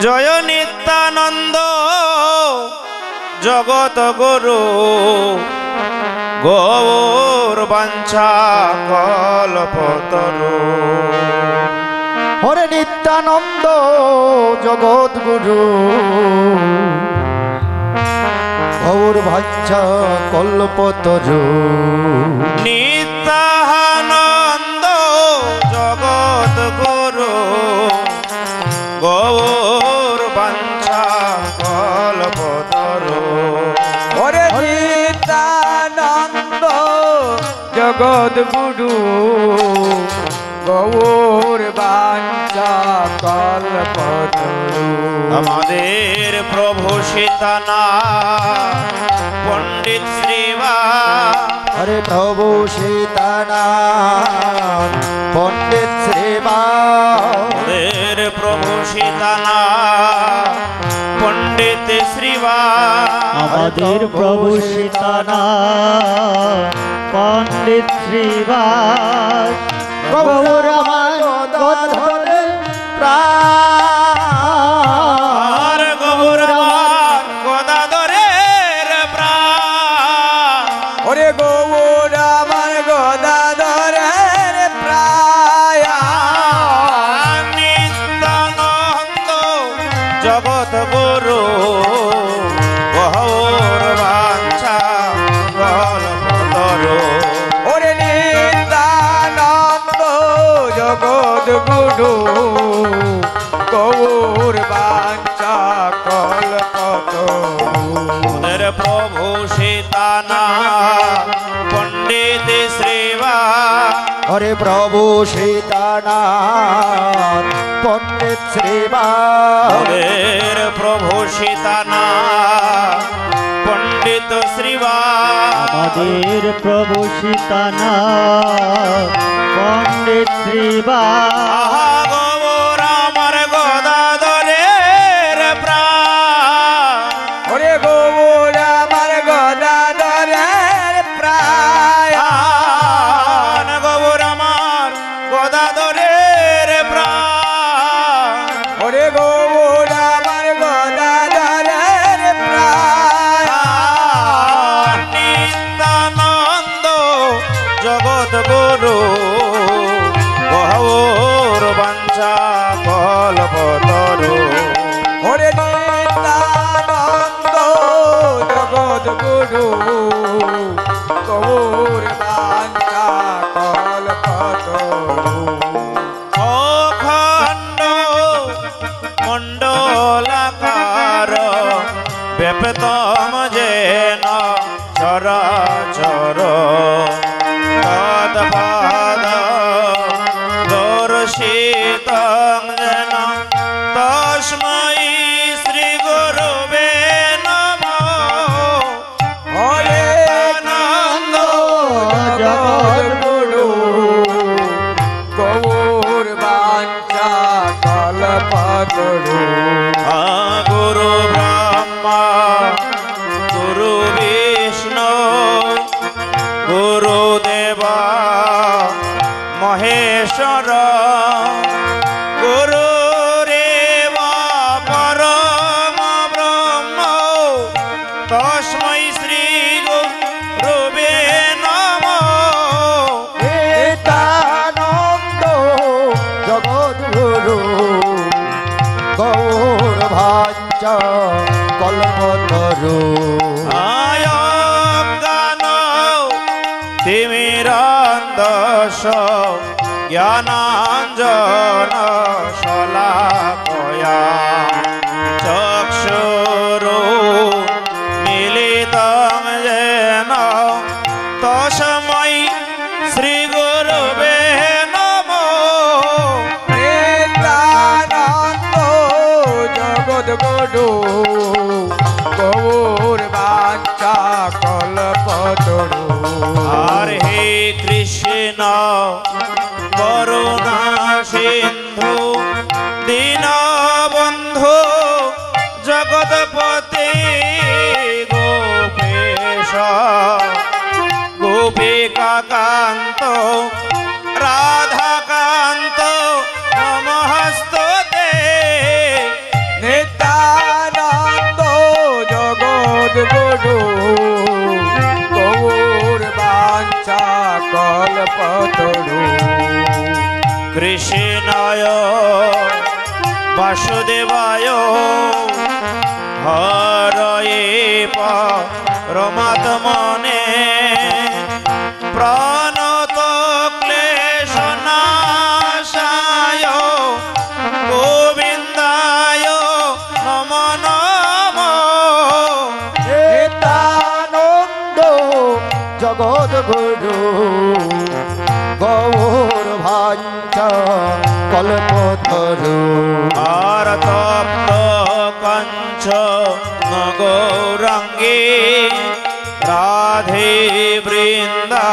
জয় নিত্যানন্দ জগত গুরু গৌর বাঞ্ছা কল্পতরু। হরে নিত্যানন্দ জগৎ গুরু গৌর বাঞ্ছা কল্পতরু। নিত্যানন্দ জগত গুরু গৌর বাঞ্ছা কল্পতরু। হরে নিত্যানন্দ জগৎ গুরু গৌর বাঞ্ছা কল্পতরু। আমাদের প্রভু সীতানা পণ্ডিত শ্রীবা। হরে প্রভু সীতানাথ পণ্ডিত শ্রীবা। আমাদের প্রভু সীতানা পণ্ডিত শ্রীবা। আমাদের প্রভু সীতানাথ পণ্ডিত শ্রীবাস গৌর ধরে আর গৌর গদাধরের প্রাণ। ওরে গৌর আমার গদাধরের প্রায়। নিত্যানন্দ জগৎ গুরু গৌর বাঞ্ছা কল্পতরু। ওরে নিত্যানন্দ জগৎ গুরু গৌর বাঞ্ছা কল্পতরু। আমাদের প্রভু সীতানা পণ্ডিত শ্রীবা। হরে প্রভু সীতানাথ পণ্ডিত শ্রীবা। আমাদের প্রভু সীতানা পণ্ডিত শ্রীবা। আমাদের প্রভু সীতানাথ পণ্ডিত শ্রীবাস আহা গৌর আমার গদাধরের প্রাণ। ওরে গৌর আমার গদাধরের প্রায়। গৌর আমার গদাধরের প্রাণ। ওরে গৌর আমার গদাধরের প্রায়। নিত্যানন্দ জগৎ গুরু গৌর বাঞ্ছা কল্পতরু। ওরে নিত্যানন্দ জগৎ গুরু গৌর বাঞ্ছা কল্পতরু। অখণ্ড মণ্ডলাকার ব্যাপ্তম যেন চরাচর তৎপদ দর্শিতং যেন তস্मै শ্রী গুরুবে নমঃ। হরে আনন্দ জগৎ গুরু গৌর বাঞ্ছা কল্পতরু। গুরু ব্রহ্মা গুরু বিষ্ণু গুরুদেব মহেশ্বর গুরুরেব পরম ব্রহ্ম তস্मै শ্রী গুরুবে নমঃ। নিত্যানন্দ জগৎ গুরু গৌর বাঞ্ছা কল্পতরু। আয়জ্ঞান তিমিরান্ধস্য জ্ঞানাঞ্জন শলাকয়া চক্ষুরু মিলিতং যেন তস্मै শ্রী গুরুবে নমঃ। নিত্যানন্দ জগৎ গুরু গৌর বাঞ্ছা কল্পতরু। আর হে কৃষ্ণ করুণা সিন্ধু দীনবন্ধু জগৎপতি গোপেশ গোপিকা কান্ত রাধাকান্ত নমস্তুতে। কৃষ্ণায় বাসুদেবায় হরয়ে পরমাত্মনে প্রণত ক্লেশনাশায় গোবিন্দায় নম নম। নিত্যানন্দ জগদ্গুরু গৌর ভাঞ্চ কল্পতরু আর তপ্ত কঞ্চ গৌরাঙ্গী রাধে বৃন্দা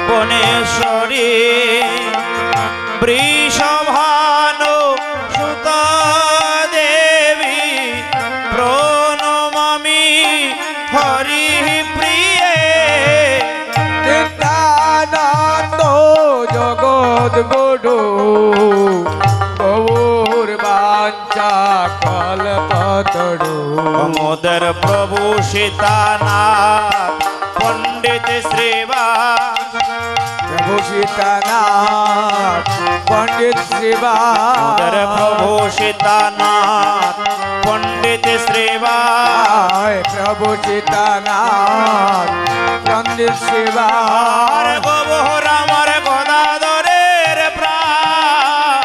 বনেশ্বরী বৃষভানু সুত দেবী প্রণমামি হরি প্রিয়ে। নিত্যানন্দ জগদ্গুরু গৌর বাঞ্ছা কল্পতরু মোদের প্রভু সীতানাথ পণ্ডিত শ্রীবাস প্রভু সীতানাথ পণ্ডিত মোদের প্রভু শ্রীবাস সীতানাথ পণ্ডিত শ্রীবাস প্রভু সীতানাথ পণ্ডিত আর শ্রীবাস গৌর আমার গদাধরের প্রাণ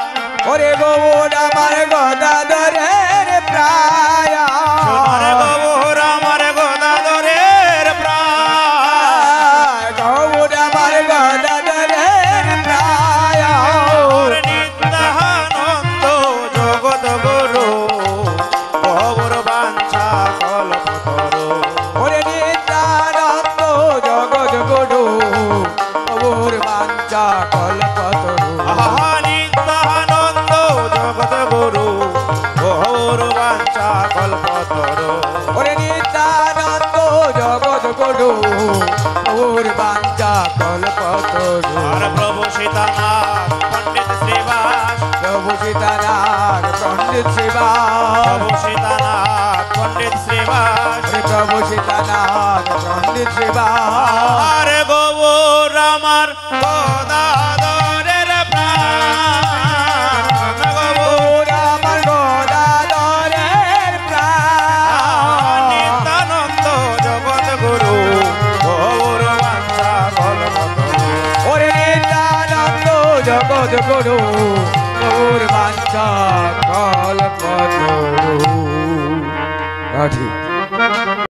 ওরে গৌর আমার গদাধরের প্রায় সোনার গৌর আমার গদাধরের প্রাণ গৌর আমার গদাধরের প্রায় ওর নিত্যানন্দ জগৎ গুরু গৌর বাঞ্ছা কল্পতরু। ওরে নিত্যানন্দ জগদ্গুরু গৌর বাঞ্ছা কল্পতরু আহা নিত্যানন্দ জগৎ গুরু গৌর বাঞ্ছা কল্পতরু। ওরে নিত্যানন্দ জগদ্গুরু গৌর বাঞ্ছা কল্পতরু আর প্রভু সীতানাথ পণ্ডিত শ্রীবাস প্রভু সীতানাথ পণ্ডিত শ্রীবাস প্রভু সীতানাথ পণ্ডিত শ্রীবাস প্রভু সীতানাথ পণ্ডিত শ্রীবাস আর গৌর আমার গদাধরের প্রাণ গৌর গৌর আমার গদাধরের প্রাণ নিত্যানন্দ জগৎ গুরু গৌর বাঞ্ছা কল্পতরু। ওরে নিত্যানন্দ জগদ্গুরু গৌর বাঞ্ছা কল্পতরু। ঠিক